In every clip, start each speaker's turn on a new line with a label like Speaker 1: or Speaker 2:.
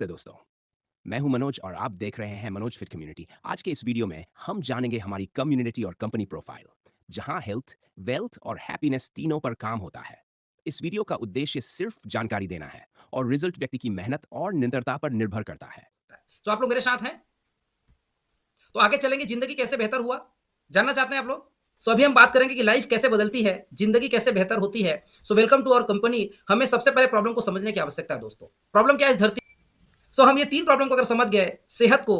Speaker 1: नमस्ते दोस्तों, मैं हूं मनोज और आप देख रहे हैं मनोज फिट कम्युनिटी। आज के इस वीडियो में हम जानेंगे हमारी कम्युनिटी और कंपनी प्रोफाइल, जहां हेल्थ, वेल्थ और हैप्पीनेस तीनों पर काम होता है। इस वीडियो का उद्देश्य सिर्फ जानकारी देना है और रिजल्ट व्यक्ति की मेहनत और निरंतरता पर निर्भर करता है।
Speaker 2: तो आप लोग मेरे साथ हैं। तो आगे चलेंगे, जिंदगी कैसे बेहतर हुआ जानना चाहते हैं आप लोग। सो अभी हम बात करेंगे कि लाइफ कैसे बदलती है, जिंदगी कैसे बेहतर होती है। So welcome to our company. हमें सबसे पहले प्रॉब्लम को समझने की आवश्यकता है दोस्तों। प्रॉब्लम क्या है इस धरती। सो हम ये तीन प्रॉब्लम को अगर समझ गए, सेहत को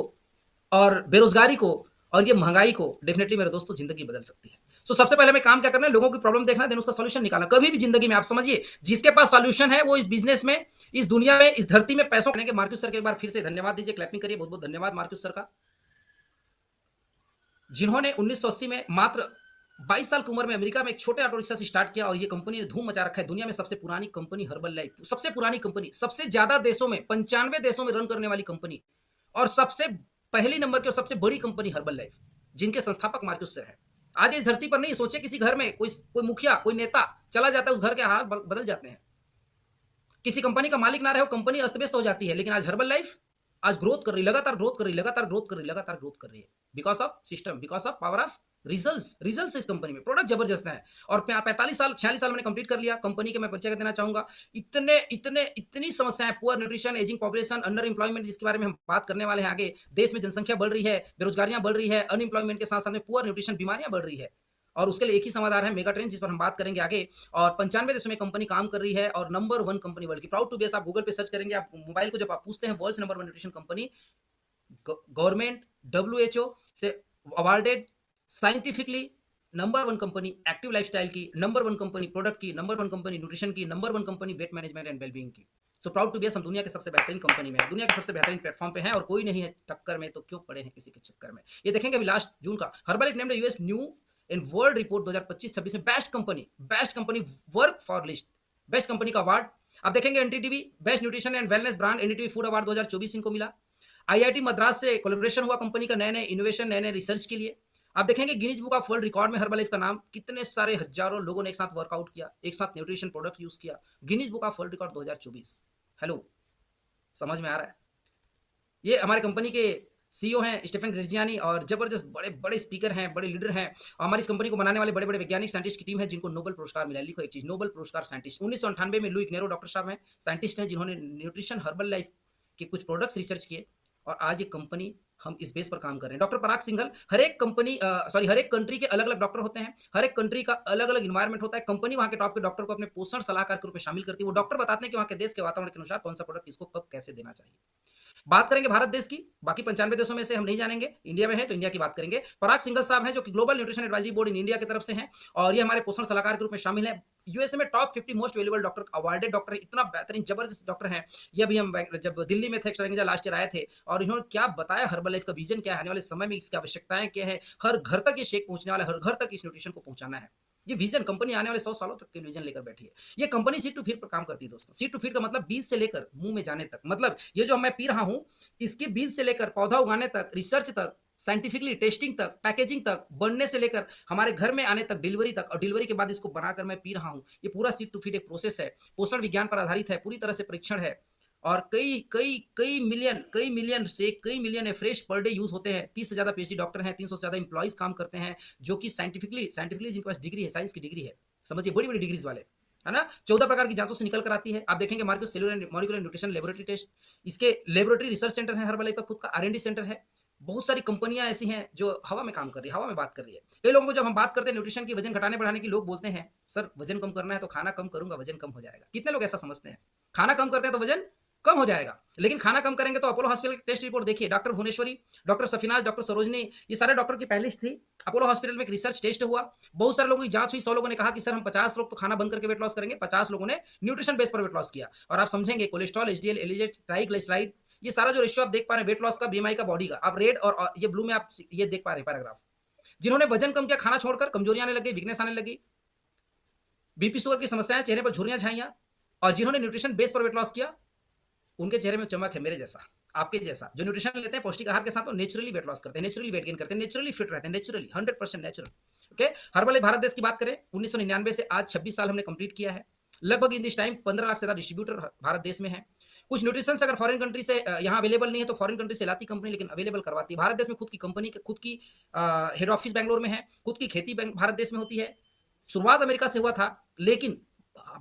Speaker 2: और बेरोजगारी को और ये महंगाई को, डेफिनेटली मेरे दोस्तों जिंदगी बदल सकती है। सो सबसे पहले हमें काम क्या करना है, लोगों की प्रॉब्लम देखना, देन उसका सॉल्यूशन निकालना। कभी भी जिंदगी में आप समझिए, जिसके पास सॉल्यूशन है वो इस बिजनेस में, इस दुनिया में, इस धरती में पैसों के। मार्क्यूस सर के एक बार फिर से धन्यवाद दीजिए, क्लैपिंग करिए। बहुत बहुत धन्यवाद मार्क्यूस सर का, जिन्होंने 1980 में मात्र 22 साल की उम्र में अमेरिका में एक छोटे ऑटो रिक्शा से स्टार्ट किया और ये कंपनी ने धूम मचा रखा है। दुनिया में सबसे पुरानी कंपनी हर्बल लाइफ, सबसे पुरानी कंपनी, सबसे ज्यादा देशों में, 95 देशों में रन करने वाली कंपनी, और सबसे पहली नंबर की और सबसे बड़ी कंपनी हर्बल लाइफ, जिनके संस्थापक मार्क्यूस सर है। आज इस धरती पर नहीं, सोचे किसी घर में कोई कोई मुखिया, कोई नेता चला जाता है, उस घर के हालात बदल जाते हैं। किसी कंपनी का मालिक ना रहे, कंपनी अस्त व्यस्त हो जाती है। लेकिन आज हर्बल लाइफ आज ग्रोथ कर रही, लगातार ग्रोथ कर रही, लगातार ग्रोथ कर रही, लगातार ग्रोथ कर रही है। Because of system, because of power of results. Results इस कंपनी में, प्रोडक्ट जबरदस्त है। और 45 साल 46 साल मैंने कंप्लीट कर लिया कंपनी के। मैं परिचय देना चाहूंगा। इतने इतने इतनी समस्याएं, poor nutrition, ageing population, under employment, जिसके बारे में हम बात करने वाले हैं आगे। देश में जनसंख्या बढ़ रही है, बेरोजगारियां बढ़ रही है, अनएम्प्लॉयमेंट के साथ साथ में पुअर न्यूट्रिशन, बीमारियां बढ़ रही है। और उसके लिए एक ही समाधान है, मेगा ट्रेंड, जिस पर हम बात करेंगे आगे। और 95 देशों में कंपनी काम कर रही है और नंबर 1 कंपनी वर्ल्ड की। Proud to be. आप गूगल पे सर्च करेंगे, आप मोबाइल को जब आप पूछते हैं world number 1 nutrition company, government, WHO से awarded, scientifically number 1 company active lifestyle की, नंबर 1 कंपनी प्रोडक्ट की, नंबर 1 कंपनी न्यूट्रिशन की, number 1 company weight management and wellbeing की। So proud to be. हम दुनिया के सबसे बेहतरीन कंपनी में है, दुनिया के सबसे बेहतरीन प्लेटफॉर्म पे हैं और कोई नहीं है टक्कर में, तो क्यों पड़े हैं किसी के चक्कर में। ये देखेंगे अभी लास्ट जून का herbal named US new in world report 2025-26 में best company work for list, best company का अवार्ड। आप देखेंगे NDTV best nutrition and wellness brand, NDTV food award 2024 इनको मिला। आईआईटी मद्रास से कोलैबोरेशन हुआ कंपनी का, नए नए इनोवेशन, नए नए रिसर्च के लिए। आप देखेंगे Guinness book of world record में हर्बल लाइफ का नाम, कितने सारे हजारों लोगों ने एक साथ वर्कआउट किया, एक साथ न्यूट्रिशन प्रोडक्ट यूज किया। Guinness book of world record 2024। Hello, समझ में आ रहा है। ये हमारे कंपनी के सीईओ हैं स्टीफन ग्रेजियानी, और जबरदस्त बड़े बड़े स्पीकर हैं, बड़े लीडर हैं। और हमारी इस कंपनी को बनाने वाले बड़े बड़े वैज्ञानिक साइंटिस्ट की टीम है, जिनको नोबेल पुरस्कार मिला है। लिखो एक चीज, नोबेल पुरस्कार साइंटिस्ट। 1998 में लुई इग्नेरो डॉक्टर साहब हैं, साइंटिस्ट हैं, जिन्होंने न्यूट्रिशन हर्बल लाइफ के कुछ प्रोडक्ट्स रिसर्च किए। और आज ये कंपनी, हम इस बेस पर काम कर रहे हैं। डॉक्टर पराग सिंघल, हर एक कंपनी सॉरी हर एक कंट्री के अलग अलग डॉक्टर होते हैं, हर एक कंट्री का अलग अलग इन्वायरमेंट होता है। कंपनी वहां के टॉप के डॉक्टर को अपने पोषण सलाहकार के रूप में शामिल करती है। वो डॉक्टर बताते हैं कि वहां के देश के वातावरण के अनुसार कौन सा प्रोडक्ट किसको कब कैसे देना चाहिए। बात करेंगे भारत देश की, बाकी 95 देशों में से हम नहीं जानेंगे, इंडिया में है तो इंडिया की बात करेंगे। पराग सिंघल साहब हैं, जो कि global nutrition advisory board in India की तरफ से हैं, और ये हमारे पोषण सलाहकार के रूप में शामिल है। यूएसए में top 50 most valuable doctor, awarded doctor है, इतना बेहतरीन जबरदस्त डॉक्टर है। ये अभी हम जब दिल्ली में थे, एक्सट्रा लास्ट ईयर आए थे, और इन्होंने क्या बताया हर्बल लाइफ का विजन क्या है, आने वाले समय में इसकी आवश्यकताएं क्या है, हर घर तक ये शेक पहुंचने वाला है, हर घर तक इस न्यूट्रिशन को पहुंचाना है। ये विजन कंपनी आने वाले 100 सालों तक के विजन लेकर बैठी है। ये कंपनी सीड टू फीड पर काम करती है दोस्तों। सीड टू फीड का मतलब बीज से लेकर मुंह में जाने तक, मतलब ये जो मैं पी रहा हूं, इसके बीज से लेकर पौधा उगाने तक, रिसर्च तक, साइंटिफिकली टेस्टिंग तक, पैकेजिंग तक, बनने से लेकर हमारे घर में आने तक, डिलीवरी तक, और डिलीवरी के बाद इसको बनाकर मैं पी रहा हूं। ये पूरा सीड टू फीड एक प्रोसेस है, पोषण विज्ञान पर आधारित है, पूरी तरह से परीक्षण है। और कई million fresh per day use होते हैं। 30 से ज्यादा पीएचडी डॉक्टर हैं, 300 से ज्यादा इंप्लॉइज काम करते हैं, जो कि साइंटिफिकली जिनके पास डिग्री है, साइंस की डिग्री है, समझिए बड़ी बड़ी डिग्रीज वाले, है ना। 14 प्रकार की जांचों से निकल कर आती है। आप देखेंगे market cellular molecular nutrition laboratory test, इसके लेबोरेटरी रिसर्च सेंटर है, हर्बल लाइफ का खुद का आर&डी सेंटर है। बहुत सारी कंपनियां ऐसी हैं जो हवा में काम कर रही है, हवा में बात कर रही है। कई लोगों को जब हम बात करते हैं न्यूट्रिशन की, वजन घटाने बढ़ाने की, लोग बोलते हैं सर वजन कम करना है तो खाना कम करूंगा, वजन कम हो जाएगा। कितने लोग ऐसा समझते हैं, खाना कम करते हैं तो वजन कम हो जाएगा। लेकिन खाना कम करेंगे तो अपोलो हॉस्पिटल की टेस्ट रिपोर्ट देखिए, doctor Bhuvaneshwari, doctor Safinaz, doctor Sarojini, ये सारे डॉक्टर की पहले थी। अपोलो हॉस्पिटल में एक रिसर्च टेस्ट हुआ, बहुत सारे लोगों की जांच हुई। 100 लोगों ने कहा कि सर हम 50 लोग तो खाना बंद करके वेट लॉस करेंगे, 50 लोगों ने न्यूट्रिशन बेस पर वेट लॉस किया। और आप समझेंगे कोलेस्ट्रॉल, एचडीएल, एलिवेट, ट्राइग्लिसराइड, ये सारा जो रेशियो आप देख पा रहे हैं वेट लॉस का, बीएमआई का, बॉडी का, आप रेड और ये ब्लू में आप ये देख पा रहे हैं पैराग्राफ। जिन्होंने वजन कम किया, खाना छोड़कर, कमजोरी आने लगी, वीकनेस आने लगी, बीपी शुगर की समस्याएं, चेहरे पर झुर्रियां छाइयां। और जिन्होंने न्यूट्रिशन बेस पर वेट लॉस किया, उनके चेहरे में चमक है, मेरे जैसा, आपके जैसा। जो न्यूट्रिशन लेते हैं पौष्टिक आहार के साथ, वो नेचुरली वेट लॉस करते हैं, नेचुरली वेट गेन करते हैं, नेचुरली फिट रहते हैं, naturally 100% natural. Okay. Herbal Bharat देश की बात करें, 1999 से आज 26 साल हमने कंप्लीट किया है। लगभग इन दिस टाइम 15 लाख से ज्यादा डिस्ट्रीब्यूटर भारत देश में है। कुछ न्यूट्रिशंस अगर फॉरेन कंट्री से यहाँ अवेलेबल नहीं है तो फॉरेन कंट्री से लाती कंपनी, लेकिन अवेलेबल करवाती है। भारत देश में खुद की कंपनी, खुद की हेड ऑफिस बैंगलोर में है, खुद की खेती भारत देश में होती है। शुरुआत अमेरिका से हुआ था, लेकिन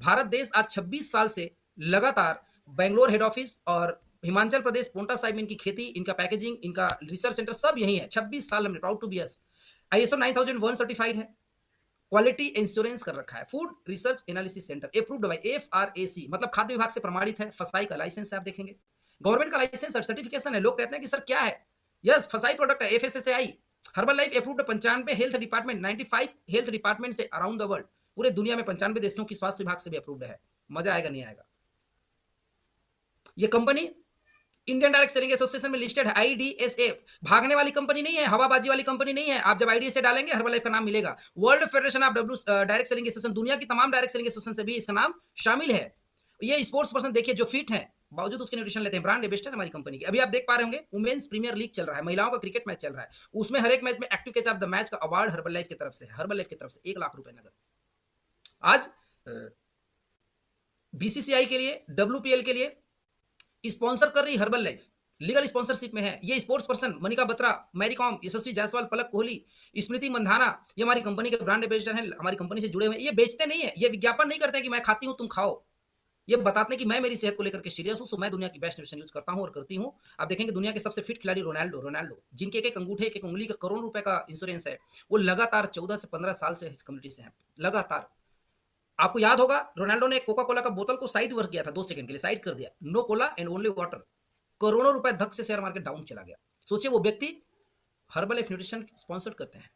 Speaker 2: भारत देश आज 26 साल से लगातार बैंगलोर हेड ऑफिस और हिमाचल प्रदेश पोंटा साहिब में इनकी खेती, इनका पैकेजिंग, इनका रिसर्च सेंटर सब यही है। 26 साल हमने, proud to be us. ISO 9001 certified है, क्वालिटी इंश्योरेंस कर रखा है, food research analysis centre approved by FRAC, मतलब खाद्य विभाग से प्रमाणित है। फसाई का लाइसेंस है, आप देखेंगे गवर्नमेंट का लाइसेंस और सर्टिफिकेशन है। लोग कहते हैं कि सर क्या है, यस फसाई प्रोडक्ट है, FSSAI. Herbal life approved 95 health department, 95 health department से अराउंड द वर्ल्ड, पूरे दुनिया में 95 देशों की स्वास्थ्य विभाग से भी अप्रूव्ड है। मजा आएगा नहीं आएगा। ये company Indian direct selling association में लिस्टेड है, आईडीएसए। भागने वाली कंपनी नहीं है, हवाबाजी वाली कंपनी नहीं है। आप जब आईडीएसए डालेंगे हर्बल लाइफ का नाम मिलेगा। World federation of direct selling association, दुनिया की तमाम डायरेक्ट सेलिंग एसोसिएशन से भी इसका नाम शामिल है। ये स्पोर्ट्स पर्सन देखिए जो फिट है, बावजूद उसके न्यूट्रिशन लेते हैं। ब्रांड एम्बेसडर हमारी कंपनी की। अभी आप देख पा रहे होंगे वुमेन्स प्रीमियर लीग चल रहा है, महिलाओं का क्रिकेट मैच चल रहा है, उसमें हर एक मैच में active catch of the match का अवार्ड हर्बल लाइफ की तरफ से, हर्बल लाइफ की तरफ से 1 लाख रुपए नगद। आज बीसीसीआई के लिए, डब्ल्यूपीएल के लिए स्पॉन्सर कर रही हर्बल लाइफ, लीगल स्पॉन्सरशिप में है। ये स्पोर्ट्स पर्सन मनिका बत्रा, मैरी कॉम, यशस्वी जायसवाल, पलक कोहली, स्मृति मंधाना, ये हमारी कंपनी के ब्रांड एम्बेसडर हैं, हमारी कंपनी से जुड़े हुए हैं। ये बेचते नहीं है, ये विज्ञापन नहीं करते कि मैं खाती हूं तुम खाओ। ये बताते हैं कि मैं मेरी सेहत को लेकर के सीरियस हूं, सो मैं दुनिया की बेस्ट न्यूट्रिशन यूज करता हूं और करती हूं। आप देखेंगे दुनिया के सबसे फिट खिलाड़ी रोनाल्डो, जिनके एक अंगूठे, एक उंगली का करोड़ रुपए का इंश्योरेंस है, वो लगातार 14 से 15 साल से इस कम्युनिटी से है, लगातार। आपको याद होगा रोनाल्डो ने कोका कोला का बोतल को साइड वर्क किया था, 2 सेकंड के लिए साइड कर दिया, no cola and only water. करोड़ों रुपए धक से शेयर मार्केट डाउन चला गया। सोचिए वो व्यक्ति हर्बल लाइफ न्यूट्रिशन स्पॉन्सर करते हैं।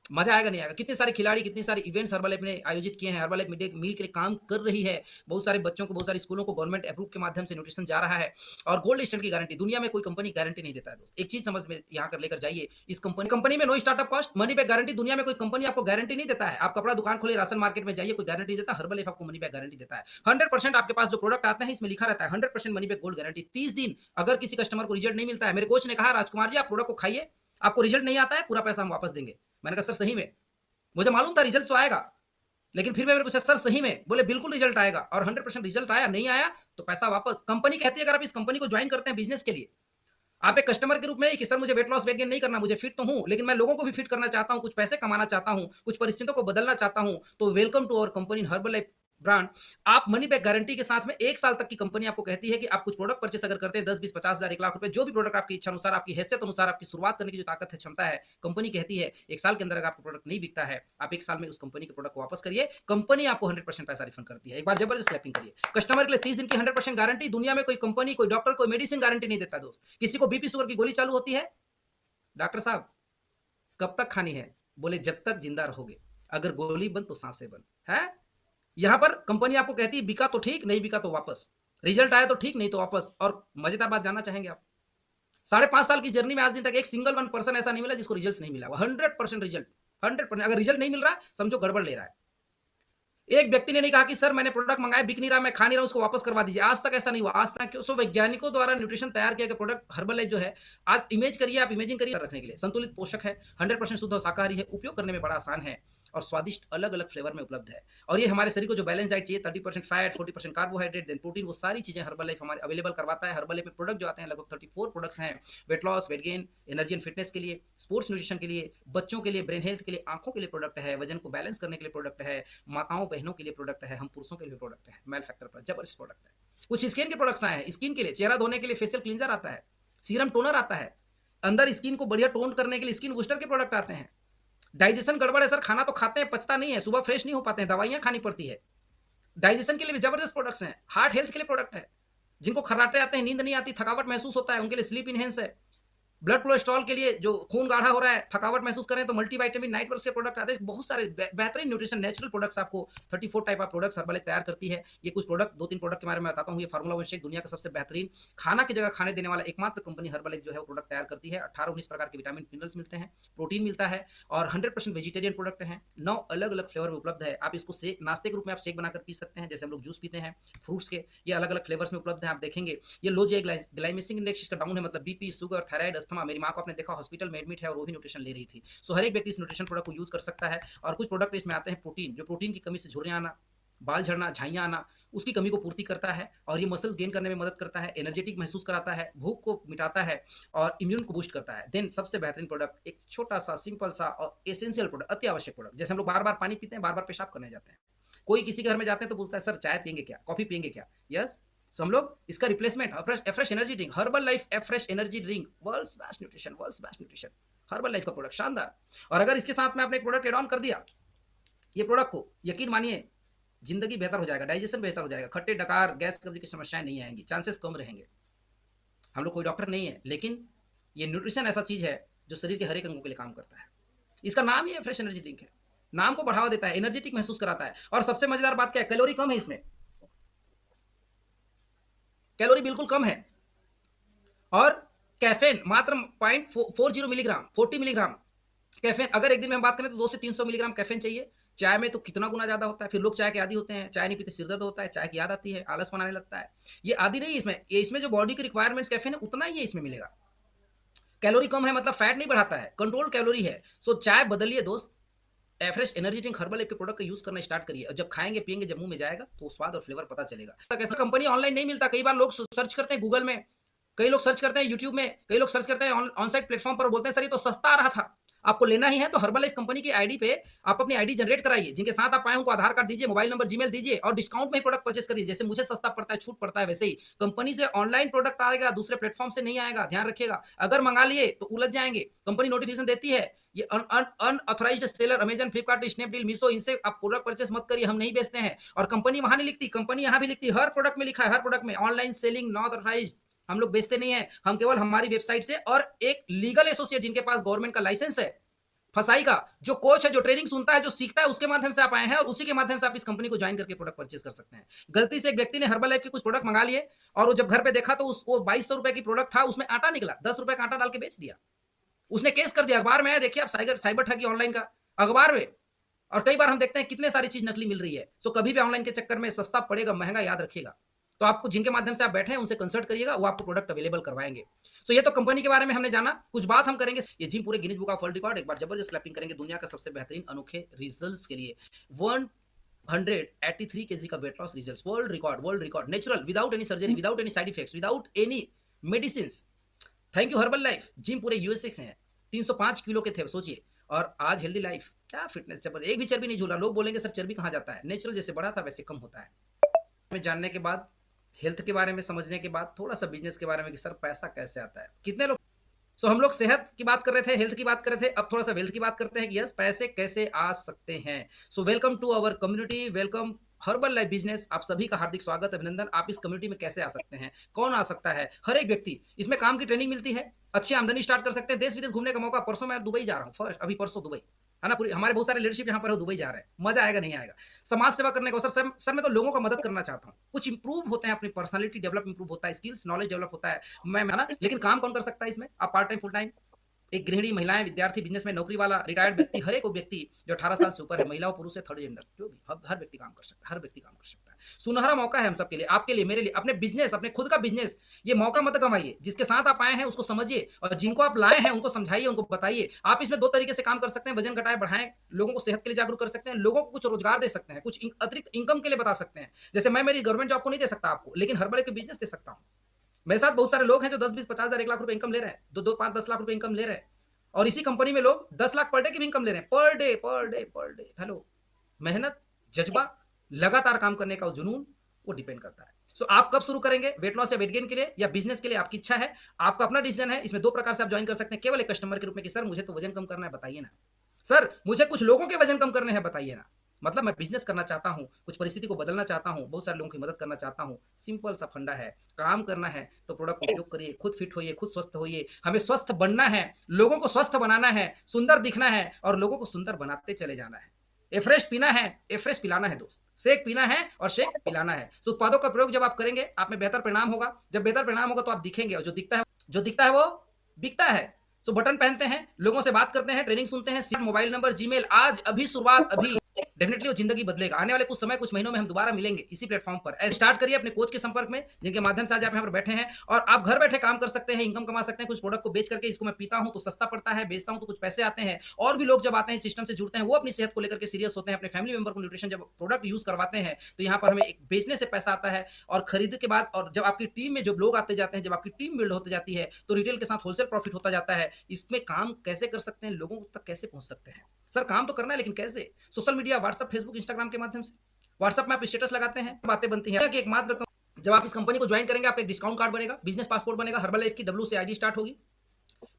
Speaker 2: मजा आएगा नहीं आएगा। कितने सारे खिलाड़ी, कितने सारे इवेंट्स हर्बल लाइफ ने आयोजित किए हैं। Herbalife mid day meal के लिए काम कर रही है। बहुत सारे बच्चों को, बहुत सारे स्कूलों को गवर्नमेंट अप्रूव के माध्यम से न्यूट्रिशन जा रहा है। और गोल्ड स्टैंडर्ड की गारंटी, दुनिया में कोई कंपनी गारंटी नहीं देता है दोस्त। एक चीज समझ में यहाँ कर लेकर जाइए, इस कंपनी में no startup cost, money back guarantee. दुनिया में कोई कंपनी आपको गारंटी नहीं देता है। आप कपड़ा दुकान खोले, राशन मार्केट में जाइए, कोई गारंटी देता है। हर्बल लाइफ आपको मनी बैक गारंटी देता है। 100% आपके पास जो प्रोडक्ट आते हैं इसमें लिखा रहता है 100% मनी बैक गोल्ड गारंटी। 30 दिन अगर किसी कस्टमर को रिजल्ट नहीं मिलता है, मेरे कोच ने कहा राजकुमार जी आप प्रोडक्ट को खाइए, आपको रिजल्ट नहीं आता है पूरा पैसा हम वापस देंगे। मैंने कहा सर सही में? मुझे मालूम था रिजल्ट तो आएगा, लेकिन फिर मैंने पूछा सर सही में? बोले बिल्कुल रिजल्ट आएगा। और 100% रिजल्ट आया, नहीं आया तो पैसा वापस। कंपनी कहती है अगर आप इस कंपनी को ज्वाइन करते हैं बिजनेस के लिए, आप एक कस्टमर के रूप में नहीं कि सर मुझे वेट लॉस वेट गेन नहीं करना, मुझे फिट तो हूं लेकिन मैं लोगों को भी फिट करना चाहता हूं, कुछ पैसे कमाना चाहता हूं, कुछ परिस्थितियों को बदलना चाहता हूं, तो welcome to our company Herbalife brand. आप मनी बैक गारंटी के साथ में 1 साल तक की कंपनी आपको कहती है कि आप कुछ प्रोडक्ट परचेस अगर करते हैं 10, 20, 50 हजार, 1 लाख रुपए, जो भी प्रोडक्ट आपकी इच्छा अनुसार, आपकी हैसियत अनुसार, आपकी शुरुआत करने की जो ताकत है, क्षमता है, कंपनी कहती है 1 साल के अंदर अगर आपका प्रोडक्ट नहीं बिकता है, आप 1 साल में उस कंपनी के प्रोडक्ट को वापस करिए, कंपनी आपको 100% पैसा रिफंड करती है। एक बार जबरदस्त क्लैपिंग करिए। कस्टमर के लिए 30 दिन की 100% गारंटी। दुनिया में कोई कंपनी, कोई डॉक्टर, कोई मेडिसिन गारंटी नहीं देता दोस्त। किसी को बीपी शुगर की गोली चालू होती है, डॉक्टर साहब कब तक खानी है? बोले जब तक जिंदा रहोगे। अगर गोली बंद तो सांसें बंद है। यहां पर कंपनी आपको कहती है बिका तो ठीक, नहीं बिका तो वापस, रिजल्ट आया तो ठीक, नहीं तो वापस। और मजेदार बात जानना चाहेंगे आप, 5.5 साल की जर्नी में आज दिन तक एक सिंगल 1% ऐसा नहीं मिला जिसको रिजल्ट नहीं मिला। 100% रिजल्ट, 100%। अगर रिजल्ट नहीं मिल रहा समझो गड़बड़ ले रहा है। एक व्यक्ति ने नहीं कहा कि सर मैंने प्रोडक्ट मंगाया बिक नहीं रहा, मैं खा नहीं रहा, उसको वापस करवा दीजिए। आज तक ऐसा नहीं हुआ, आज तक। सो वैज्ञानिकों द्वारा न्यूट्रिशन तैयार किया गया प्रोडक्ट हर्बल लाइफ जो है, आज इमेज करिए, आप इमेजिन करिए, रखने के लिए संतुलित पोषक है, 100% शुद्ध और शाकाहारी है, उपयोग करने में बड़ा आसान है और स्वादिष्ट अलग अलग फ्लेवर में उपलब्ध है। और ये हमारे शरीर को जो बैलेंस डाइट चाहिए, 30% फैट, 40% कार्बोहाइड्रेट, देन प्रोटीन, वो सारी चीजें हर्बल लाइफ हमारे अवेलेबल करवाता है। हर्बल लाइफ में प्रोडक्ट जो आते हैं लगभग 34 प्रोडक्ट्स हैं। Weight loss, weight gain, energy and fitness के लिए, स्पोर्ट्स न्यूट्रिशन के लिए, बच्चों के लिए, ब्रेन हेल्थ के लिए, आंखों के लिए प्रोडक्ट है, वजन को बैलेंस करने के लिए प्रोडक्ट है, माताओं बहनों के लिए प्रोडक्ट है, हम पुरुषों के लिए प्रोडक्ट है, मेल फैक्टर पर जबरदस्त प्रोडक्ट है। कुछ स्किन के प्रोडक्ट्स आए हैं, स्किन के लिए, चेहरा धोने के लिए फेशियल क्लींजर आता है, सीरम टोनर आता है, अंदर स्किन को बढ़िया टोन करने के लिए स्किन बूस्टर के प्रोडक्ट आते हैं। डाइजेशन गड़बड़ है सर, खाना तो खाते हैं, पचता नहीं है, सुबह फ्रेश नहीं हो पाते हैं, दवाइयां खानी पड़ती है। डाइजेशन के लिए भी जबरदस्त प्रोडक्ट्स हैं। हार्ट हेल्थ के लिए प्रोडक्ट है, जिनको खर्राटे आते हैं, नींद नहीं आती, थकावट महसूस होता है, उनके लिए स्लीप इनहेंस है। ब्लड कोलेस्ट्रॉल के लिए, जो खून गाढ़ा हो रहा है, थकावट महसूस करें तो मल्टीविटामिन नाइट वर्क्स के प्रोडक्ट आते हैं। बहुत सारे बेहतरीन न्यूट्रिशन नेचुरल प्रोडक्ट्स आपको 34 टाइप ऑफ प्रोडक्ट्स हर्बल तैयार करती है। ये कुछ प्रोडक्ट, 2-3 प्रोडक्ट के बारे में बताता हूँ। ये फार्मूला वन शेक, दुनिया का सबसे बेहतरीन खाना की जगह खाने देने वाला एकमात्र कंपनी हर्बल जो है वो प्रोडक्ट तैयार करती है। 18-19 प्रकार के विटामिन मिनरल्स मिलते हैं, प्रोटीन मिलता है और 100% वेजिटेरियन प्रोडक्ट है। 9 अलग अलग फ्लेवर में उपलब्ध है। आप इसको शेक, नाश्ते के रूप में आप शेक बनाकर पी सकते हैं, जैसे हम लोग जूस पीते हैं फ्रूट्स के। ये अलग अलग फ्लेवर्स में उपलब्ध है, आप देखेंगे। ये लो जी ग्लाइमेसिक इंडेक्स इसका डाउन है, मतलब बीपी, शुगर, थायराइड, अस्थमा। मेरी माँ को आपने देखा हॉस्पिटल में एडमिट है और वो भी न्यूट्रिशन ले रही थी। सो हर एक व्यक्ति इस न्यूट्रिशन प्रोडक्ट को यूज कर सकता है। और कुछ प्रोडक्ट इसमें आते हैं प्रोटीन, जो प्रोटीन की कमी से झुर्रियाँ आना, बाल झड़ना, झाइयाँ आना, उसकी कमी को पूर्ति करता है और ये मसल्स गेन करने में मदद करता है, एनर्जेटिक महसूस कराता है, भूख को मिटाता है और इम्यून को बूस्ट करता है। देन सबसे बेहतरीन प्रोडक्ट एक छोटा-सा, सिंपल सा और एसेंशियल प्रोडक्ट, अति आवश्यक प्रोडक्ट। जैसे हम लोग बार-बार पानी पीते हैं, बार-बार पेशाब करने जाते हैं। कोई किसी के घर में जाते हैं तो पूछता है, "सर चाय पिएँगे क्या? कॉफ़ी पिएँगे क्या?" यस, सो हम लोग इसका replacement Afresh energy drink, Herbalife Afresh energy drink, world's best nutrition, Herbalife का प्रोडक्ट शानदार। और अगर इसके साथ में आपने एक प्रोडक्ट ऐड ऑन कर दिया, ये प्रोडक्ट को यकीन मानिए जिंदगी बेहतर हो जाएगा, डाइजेशन बेहतर हो जाएगा, खट्टे डकार गैस कब्ज की समस्याएं नहीं आएंगी, चांसेस कम रहेंगे। हम लोग कोई डॉक्टर नहीं है, लेकिन ये न्यूट्रिशन ऐसा चीज है जो शरीर के हर एक अंगों के लिए काम करता है। इसका नाम ही फ्रेश एनर्जी ड्रिंक है, नाम को बढ़ावा देता है, एनर्जेटिक महसूस कराता है। और सबसे मजेदार बात क्या है, कैलोरी कम है इसमें, कैलोरी बिल्कुल कम है। और कैफेन मात्र 0.40 मिलीग्राम, 40 मिलीग्राम कैफीन। अगर एक दिन में हम बात करें तो 200 से 300 मिलीग्राम कैफीन चाहिए। चाय में तो कितना गुना ज्यादा होता है। फिर लोग चाय के आदी होते हैं, चाय नहीं पीते सिर दर्द होता है, चाय की याद आती है, आलस बनाने लगता है। ये आदि नहीं, इसमें जो बॉडी की रिक्वायरमेंट्स कैफीन है उतना ही इसमें मिलेगा। कैलोरी कम है मतलब फैट नहीं बढ़ाता है, कंट्रोल कैलोरी है। सो चाय बदलिए दोस्त, afresh energy drink herbal life के प्रोडक्ट का यूज करना स्टार्ट करिए। और जब खाएंगे पिएंगे, जब मुंह में जाएगा तो स्वाद और फ्लेवर पता चलेगा। कैसा कंपनी ऑनलाइन नहीं मिलता। कई बार लोग सर्च करते हैं गूगल में, कई लोग सर्च करते हैं यूट्यूब में, कई लोग सर्च करते हैं ऑन साइट प्लेटफॉर्म पर, बोलते हैं सर ये तो सस्ता आ रहा था। आपको लेना ही है तो हर्बल लाइफ कंपनी की आईडी पे आप अपनी आईडी जनरेट कराइए, जिनके साथ आप आए उनको आधार कार्ड दीजिए, मोबाइल नंबर, जीमेल दीजिए और डिस्काउंट में प्रोडक्ट परचेस करिए। जैसे मुझे सस्ता पड़ता है, छूट पड़ता है, वैसे ही कंपनी से ऑनलाइन प्रोडक्ट आएगा, दूसरे प्लेटफॉर्म से नहीं आएगा, ध्यान रखिएगा। अगर मंगा लिए तो उलझ जाएंगे। कंपनी नोटिफिकेशन देती है, ये unauthorised seller Amazon, Flipkart, Snapdeal, Meesho, इनसे आप प्रोडक्ट परचेस मत करिए, हम नहीं बेचते हैं। और कंपनी वहां नहीं लिखती, कंपनी यहाँ भी लिखती, हर प्रोडक्ट में लिखा है, हर प्रोडक्ट में ऑनलाइन सेलिंग नॉट ऑथराइज्ड। हम लोग बेचते नहीं है, हम केवल हमारी वेबसाइट से और एक लीगल एसोसिएट जिनके पास गवर्नमेंट का लाइसेंस है फसाई का, जो कोच है, जो ट्रेनिंग सुनता है, जो सीखता है, उसके माध्यम से आप आए हैं और उसी के माध्यम से आप इस कंपनी को ज्वाइन करके प्रोडक्ट परचेस कर सकते हैं। गलती से एक व्यक्ति ने हर्बल लाइफ के कुछ प्रोडक्ट मंगा लिए और वो जब घर पे देखा तो उसको 2200 रुपए की प्रोडक्ट था, उसमें आटा निकला, 10 रुपए का आटा डाल के बेच दिया। उसने केस कर दिया, अखबार में आया, देखिए आप, साइबर ठगी ऑनलाइन का अखबार में। और कई बार हम देखते हैं कितने सारी चीज नकली मिल रही है। सो कभी भी ऑनलाइन के चक्कर में सस्ता पड़ेगा महंगा याद रखिएगा। तो आपको जिनके माध्यम से आप बैठे हैं उनसे कंसल्ट करिएगा, वो आपको प्रोडक्ट अवेलेबल करवाएंगे। सो ये तो कंपनी के बारे में हमने जाना। कुछ बात हम करेंगे, ये जिम पूरे Guinness book of world record, एक बार जबरदस्त क्लैपिंग करेंगे दुनिया का सबसे बेहतरीन अनोखे रिजल्ट्स के लिए। 183 केजी का weight loss results, world record, natural, without any surgery, without any side effects, without any medicine. Thank you herbal life. Gym पूरे यूएसए से है, 305 किलो के थे, सोचिए। और आज हेल्दी लाइफ, क्या फिटनेस, जबरदस्त, एक भी चर्बी नहीं झूला। लोग बोलेंगे सर चर्बी कहाँ जाता है, नेचुरल जैसे बढ़ा था वैसे कम होता है। जानने के बाद, हेल्थ के बारे में समझने के बाद, थोड़ा सा बिजनेस के बारे में कि सर पैसा कैसे आता है, कितने लोग। सो हम लोग सेहत की बात कर रहे थे, हेल्थ की बात कर रहे थे, अब थोड़ा सा वेल्थ की बात करते हैं कि यस पैसे कैसे आ सकते हैं। So welcome to our community, welcome Herbalife business. आप सभी का हार्दिक स्वागत, अभिनंदन। आप इस कम्युनिटी में कैसे आ सकते हैं, कौन आ सकता है? हर एक व्यक्ति। इसमें काम की ट्रेनिंग मिलती है, अच्छी आमदनी स्टार्ट कर सकते हैं, देश विदेश घूमने का मौका। परसों मैं दुबई जा रहा हूँ, फर्स्ट अभी परसों दुबई है ना। पूरी हमारे बहुत सारे लीडरशिप यहाँ पर दुबई जा रहे हैं, मजा आएगा नहीं आएगा। समाज सेवा करने को सर मैं तो लोगों को मदद करना चाहता हूँ। कुछ इंप्रूव होते हैं, अपनी पर्सनालिटी डेवलप इंप्रूव होता है, स्किल्स नॉलेज डेवलप होता है, मैं ना। लेकिन काम कौन कर सकता है इसमें? आप पार्ट टाइम, फुल टाइम, एक गृहिणी, महिलाएं, विद्यार्थी, बिजनेसमैन, नौकरी वाला, रिटायर्ड व्यक्ति, हर एक व्यक्ति जो 18 साल से ऊपर है, महिला पुरुष है, थर्ड जेंडर, जो भी, हर व्यक्ति काम कर सकता है, हर व्यक्ति काम कर सकता है। सुनहरा मौका है हम सबके लिए, आपके लिए, मेरे लिए, अपने बिजनेस, अपने खुद का बिजनेस। ये मौका मत गंवाइए। जिसके साथ आप आए हैं उसको समझिए और जिनको आप लाए हैं उनको समझाइए, उनको बताइए। आप इसमें दो तरीके से काम कर सकते हैं, वजन घटाएं बढ़ाएं, लोगों को सेहत के लिए जागरूक कर सकते हैं, लोगों को कुछ रोजगार दे सकते हैं, कुछ अतिरिक्त इनकम के लिए बता सकते हैं। जैसे मैं मेरी गवर्नमेंट जॉब को नहीं दे सकता आपको, लेकिन हर्बल के बिजनेस दे सकता हूं। मेरे साथ बहुत सारे लोग हैं जो 10, 20, 50,000, 1 लाख रुपए इनकम ले रहे हैं, 2, 5, 10 लाख रुपए इनकम ले रहे हैं। और इसी कंपनी में लोग 10 लाख पर डे की भी इनकम ले रहे हैं, पर डे। हेलो, मेहनत, जज्बा, लगातार काम करने का जुनून, वो डिपेंड करता है। सो आप कब शुरू करेंगे, वेट लॉस या वेट गेन के लिए या बिजनेस के लिए, आपकी इच्छा है, आपका अपना डिसीजन है। इसमें दो प्रकार से आप ज्वाइन कर सकते हैं। केवल एक कस्टमर के रूप में कि सर मुझे तो वजन कम करना है, बताइए ना। सर मुझे कुछ लोगों के वजन कम करने हैं, बताइए ना। मतलब मैं बिजनेस करना चाहता हूं, कुछ परिस्थिति को बदलना चाहता हूं, बहुत सारे लोगों की मदद करना चाहता हूं। सिंपल सा फंडा है, काम करना है तो प्रोडक्ट उपयोग करिए, खुद फिट होइए, खुद स्वस्थ होइए। हमें स्वस्थ बनना है, लोगों को स्वस्थ बनाना है, सुंदर दिखना है और लोगों को सुंदर बनाते चले जाना है। एफ्रेश पीना है, एफ्रेश पिलाना है दोस्त, शेक पीना है और शेक पिलाना है। सो उत्पादों का प्रयोग जब आप करेंगे, आप में बेहतर परिणाम होगा। जब बेहतर परिणाम होगा तो आप दिखेंगे, और जो दिखता है वो बिकता है। सो बटन पहनते हैं, लोगों से बात करते हैं, ट्रेनिंग सुनते हैं, मोबाइल नंबर, जीमेल, आज अभी शुरुआत, अभी डेफिनेटली वो जिंदगी बदलेगा। आने वाले कुछ समय, कुछ महीनों में हम दोबारा मिलेंगे इसी प्लेटफॉर्म पर। स्टार्ट करिए अपने कोच के संपर्क में, जिनके माध्यम से आज आप यहाँ पर बैठे हैं, और आप घर बैठे काम कर सकते हैं, इनकम कमा सकते हैं। कुछ प्रोडक्ट को बेच करके, इसको मैं पीता हूँ तो सस्ता पड़ता है, बेचता हूँ तो कुछ पैसे आते हैं। और भी लोग जब आते हैं सिस्टम से जुड़ते हैं, वो अपनी सेहत को लेकर के सीरियस होते हैं, अपने फैमिली मेंबर को न्यूट्रिशन जब प्रोडक्ट यूज करवाते हैं, तो यहाँ पर हमें एक बेचने से पैसा आता है, और खरीद के बाद, और जब आपकी टीम में जो लोग आते जाते हैं, जब आपकी टीम बिल्ड होती जाती है, तो रिटेल के साथ होलसेल प्रॉफिट होता जाता है। इसमें काम कैसे कर सकते हैं, लोगों तक कैसे पहुंच सकते हैं? सर काम तो करना है, लेकिन कैसे? Social media, WhatsApp, Facebook, Instagram के माध्यम से। व्हाट्सएप में आप स्टेटस लगाते हैं, बातें बनती हैं कि एकमात्र जब आप इस कंपनी को ज्वाइन करेंगे, आपका एक डिस्काउंट कार्ड बनेगा, बिजनेस पासपोर्ट बनेगा, हर्बल लाइफ की डब्ल्यू से आईडी स्टार्ट होगी।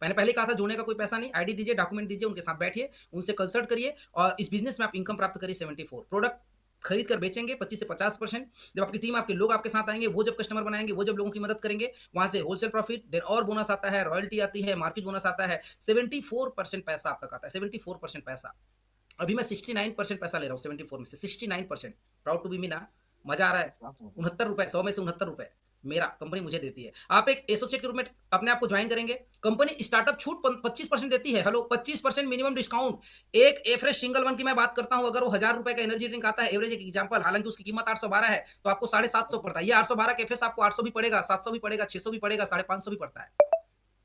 Speaker 2: मैंने पहले कहा था जोड़ने का कोई पैसा नहीं, आईडी दीजिए, डॉक्यूमेंट दीजिए, उनके साथ बैठिए, उनसे कंसल्ट करिए, और इस बिजनेस में आप इनकम प्राप्त करिए 74 प्रोडक्ट खरीद कर बेचेंगे 25 से 50%। जब आपकी टीम, आपके लोग आपके साथ आएंगे, वो जब कस्टमर बनाएंगे, वो जब लोगों की मदद करेंगे, वहां से होलसेल प्रॉफिट, देन और बोनस आता है, रॉयल्टी आती है, मार्केट बोनस आता है, 74% पैसा आपका आता है, 74% पैसा। अभी मैं 69% पैसा ले रहा हूँ 74 में से, 69%। प्राउड टू बी मी ना, मजा आ रहा है। 69 रुपए, 100 में से 69 रुपए मेरा कंपनी मुझे देती है। आप एक एसोसिएट के रूप में अपने आप को ज्वाइन करेंगे, कंपनी स्टार्टअप छूट 25% देती है। Hello, 25% minimum discount. एक एफ्रेश सिंगल वन की मैं बात करता हूं, अगर वो 1000 रुपए का एनर्जी ड्रिंक आता है, एवरेज एक एग्जांपल, हालांकि उसकी कीमत 812 है, तो आपको 750 पड़ता है। ये 812 के एफएस आपको 800 भी पड़ेगा, 700 भी पड़ेगा, 600 भी पड़ेगा, 550 भी पड़ता है।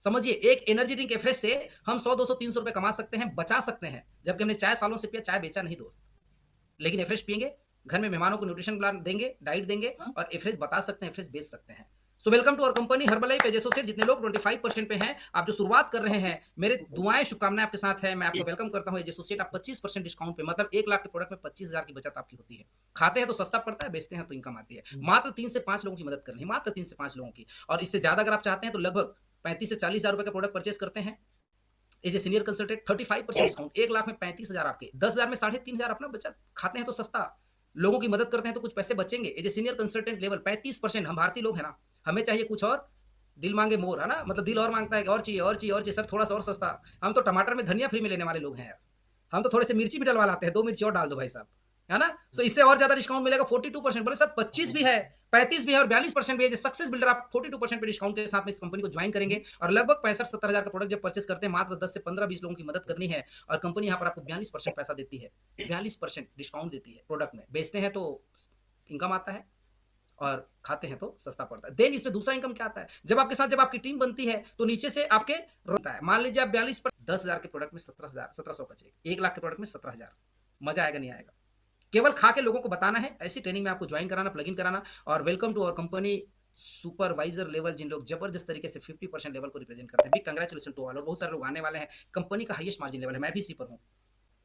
Speaker 2: समझिए, एक एनर्जी ड्रिंक एफरेश से हम 100, 200, 300 रुपए कमा सकते हैं, बचा सकते हैं। जबकि हमने चाय सालों से पिया, चाय बेचा नहीं दोस्त, लेकिन एफरेश पियेंगे, घर में मेहमानों को न्यूट्रिशन प्लान देंगे, डाइट देंगे, और एफरेश बता सकते हैं, एफरेश बेच सकते हैं। So welcome to our company Herbalife as associate. जितने लोग 25% पे हैं, आप जो शुरुआत कर रहे हैं, मेरे दुआएं, शुभकामनाएं आपके साथ है। मैं आपको वेलकम करता हूं एज एसोसिएट। आप 25% डिस्काउंट पे, मतलब 1 लाख के प्रोडक्ट में 25,000 की बचत आपकी होती है। खाते हैं तो सस्ता पड़ता है, बेचते हैं तो इनकम आती है। मात्र 3 से 5 लोगों की मदद करनी है, मात्र 3 से 5 लोगों की। और इससे ज्यादा अगर आप चाहते हैं तो लगभग 35 से 40 हजार रुपए का प्रोडक्ट परचेस करते हैं as a senior consultant, 35% discount, 1 lakh में 35,000 आपके, 10,000 में 3,500 अपना बचत। खाते हैं तो सस्ता, लोगों की मदद करते हैं तो कुछ पैसे बचेंगे। As a senior consultant level 35%। हम भारतीय लोग हैं ना, हमें चाहिए कुछ और, दिल मांगे मोर, है ना, मतलब दिल और मांगता है कि और चाहिए, और चाहिए, और चाहिए सर, थोड़ा सा और सस्ता। हम तो टमाटर में धनिया फ्री में लेने वाले लोग हैं यार। हम तो थोड़े से मिर्ची भी डलवा लाते हैं, 2 मिर्ची और डाल दो भाई साहब, है ना। सो इससे और ज्यादा डिस्काउंट मिलेगा, 42%। बोले सर 25 भी है, 35 भी है, और 42% भी है। सक्सेस बिल्डर आप 42% पे डिस्काउंट के साथ में इस कंपनी को ज्वाइन करेंगे, और लगभग 65-70 हजार का प्रोडक्ट जब परचेस करते हैं, मात्र 10 से 15-20 लोगों की मदद करनी है, और कंपनी यहाँ पर आपको 42% पैसा देती है, 42% डिस्काउंट देती है प्रोडक्ट में। बेचते हैं तो इनकम आता है, और खाते हैं तो सस्ता पड़ता है। देन इसमें दूसरा इनकम क्या आता है, जब आपके साथ, जब आपकी टीम बनती है, तो नीचे से आपके रोता है। मान लीजिए आप 42 पर 10,000 के प्रोडक्ट में 17,000, 1700 बचे, 1 लाख के प्रोडक्ट में 17,000। मजा आएगा नहीं आएगा? केवल खा के लोगों को बताना है, ऐसी ट्रेनिंग में आपको ज्वाइन कराना, प्लग इन कराना। और welcome to our company supervisor level, जिन लोग जबरदस्त तरीके से 50% लेवल को रिप्रेजेंट करते हैं, बिग कंग्रेचुलेशन टू ऑल। और बहुत सारे लोग आने वाले हैं, कंपनी का हाईएस्ट मार्जिन लेवल है, मैं भी इसी पर हूँ,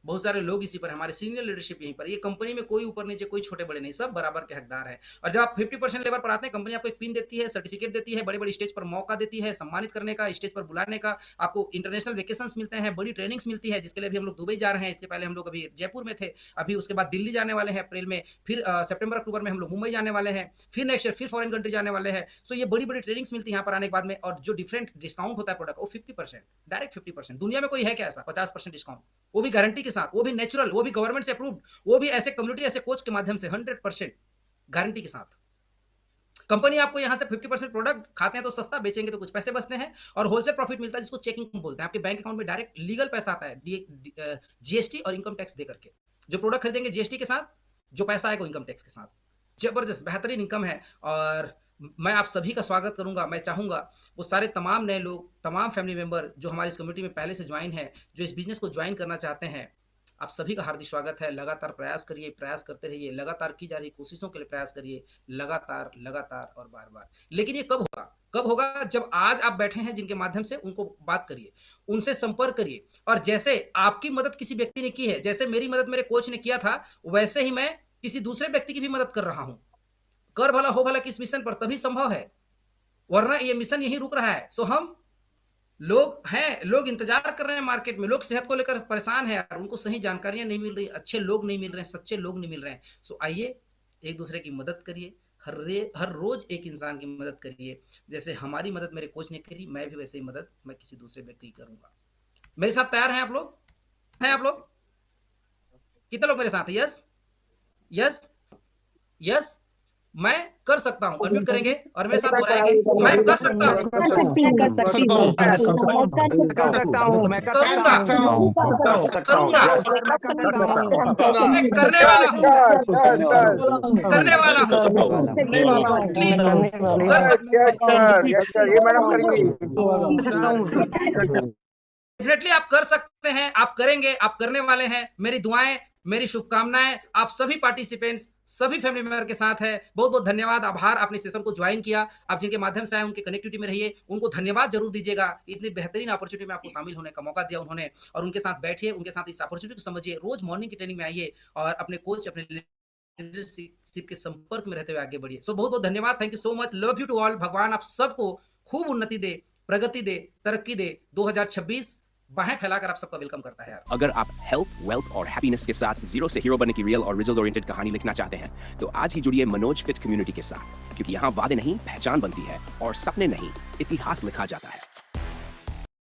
Speaker 2: बहुत सारे लोग इसी पर, हमारे सीनियर लीडरशिप यहीं पर। ये कंपनी में कोई ऊपर नीचे, कोई छोटे बड़े नहीं, सब बराबर के हकदार हैं। और जब आप 50% लेवल पर आते हैं, कंपनी आपको एक पिन देती है, सर्टिफिकेट देती है, बड़े बड़े स्टेज पर मौका देती है सम्मानित करने का, स्टेज पर बुलाने का। आपको इंटरनेशनल वेकेशंस मिलते हैं, बड़ी ट्रेनिंग्स मिलती है, जिसके लिए भी हम लोग दुबई जा रहे हैं। इसके पहले हम लोग अभी जयपुर में थे, अभी उसके बाद दिल्ली जाने वाले हैं अप्रैल में, फिर सितंबर अक्टूबर में हम लोग मुंबई जाने वाले हैं, फिर नेक्स्ट ईयर फिर फॉरेन कंट्री जाने वाले हैं। सो ये बड़ी बड़ी ट्रेनिंग्स मिलती है यहाँ पर आने के बाद में। और जो डिफरेंट डिस्काउंट होता है प्रोडक्ट, वो 50%, डायरेक्ट 50%। दुनिया में कोई है क्या ऐसा 50% डिस्काउंट, वो भी गारंटी के साथ, वो भी नेचुरल, वो भी गवर्नमेंट से अप्रूव्ड, वो भी ऐसे कम्युनिटी, ऐसे कोच के माध्यम से 100% गारंटी के साथ। कंपनी आपको यहां से 50% प्रोडक्ट, खाते हैं तो सस्ता, बेचेंगे तो कुछ पैसे बचते हैं, और होलसेल प्रॉफिट मिलता है, जिसको चेकिंग बोलते हैं। आपके बैंक अकाउंट में डायरेक्ट लीगल पैसा आता है, जीएसटी और इनकम टैक्स दे करके। जो प्रोडक्ट खरीदेंगे जीएसटी के साथ, जो पैसा आएगा इनकम टैक्स के साथ। जबरदस्त बेहतरीन इनकम है। और मैं आप सभी का स्वागत करूंगा। मैं चाहूंगा वो सारे तमाम नए लोग, तमाम फैमिली मेंबर जो हमारी इस कम्युनिटी में पहले से ज्वाइन है, जो इस बिजनेस को ज्वाइन करना चाहते हैं, आप सभी का हार्दिक स्वागत है। लगातार प्रयास करिए, प्रयास करते रहिए, लगातार की जा रही कोशिशों के लिए प्रयास करिए, लगातार लगातार और बार बार। लेकिन ये कब होगा? कब होगा? जब आज आप बैठे हैं, जिनके माध्यम से उनको बात करिए, उनसे संपर्क करिए। और जैसे आपकी मदद किसी व्यक्ति ने की है, जैसे मेरी मदद मेरे कोच ने किया था, वैसे ही मैं किसी दूसरे व्यक्ति की भी मदद कर रहा हूं। कर भला हो भला किस मिशन पर, तभी संभव है, वरना ये मिशन यहीं रुक रहा है। सो हम लोग हैं, लोग इंतजार कर रहे हैं मार्केट में, लोग सेहत को लेकर परेशान है यार, उनको सही जानकारियां नहीं मिल रही, अच्छे लोग नहीं मिल रहे हैं, सच्चे लोग नहीं मिल रहे हैं। सो आइए एक दूसरे की मदद करिए, हर रोज एक इंसान की मदद करिए। जैसे हमारी मदद मेरे कोच ने करी, मैं भी वैसे ही मदद मैं किसी दूसरे व्यक्ति की करूंगा। मेरे साथ तैयार हैं आप लोग? हैं आप लोग? कितने लोग मेरे साथ हैं? Yes, yes, yes. मैं कर सकता हूँ। अनम्यूट करेंगे और मेरे साथ दोहराएंगे, मैं कर सकता हूँ,
Speaker 3: कर सकती हूँ, कर सकती हूँ, कर सकता हूँ,
Speaker 4: कर सकता हूँ, मैं कर
Speaker 2: करूंगा, करूंगा, मैं करने वाला हूँ, करने वाला हूँ, प्लीज कर सकता हूँ। डेफिनेटली आप कर सकते हैं, आप करेंगे, आप करने वाले हैं। मेरी दुआएं, मेरी शुभकामनाएं आप सभी पार्टिसिपेंट्स, सभी फैमिली मेंबर के साथ है। बहुत बहुत धन्यवाद, आभार, आपने सेशन को ज्वाइन किया। आप जिनके माध्यम से आए उनके कनेक्टिविटी में रहिए, उनको धन्यवाद जरूर दीजिएगा। इतनी बेहतरीन अपॉर्चुनिटी में आपको शामिल होने का मौका दिया उन्होंने, और उनके साथ बैठिए, उनके साथ इस अपॉर्चुनिटी को समझिए। रोज मॉर्निंग की ट्रेनिंग में आइए और अपने कोच, अपने लीडरशिप के संपर्क में रहते हुए आगे बढ़िए। सो बहुत बहुत धन्यवाद, thank you so much, love you to all. भगवान आप सबको खूब उन्नति दे, प्रगति दे, तरक्की दे। 2026 बाहें फैलाकर आप सबका वेलकम करता है यार।
Speaker 1: अगर आप हेल्थ, वेल्थ और हैप्पीनेस के साथ जीरो से हीरो बनने की रियल और रिजल्ट ओरिएंटेड कहानी लिखना चाहते हैं तो आज ही जुड़िए मनोज फिट कम्युनिटी के साथ, क्योंकि यहाँ वादे नहीं पहचान बनती है और सपने नहीं इतिहास लिखा जाता है।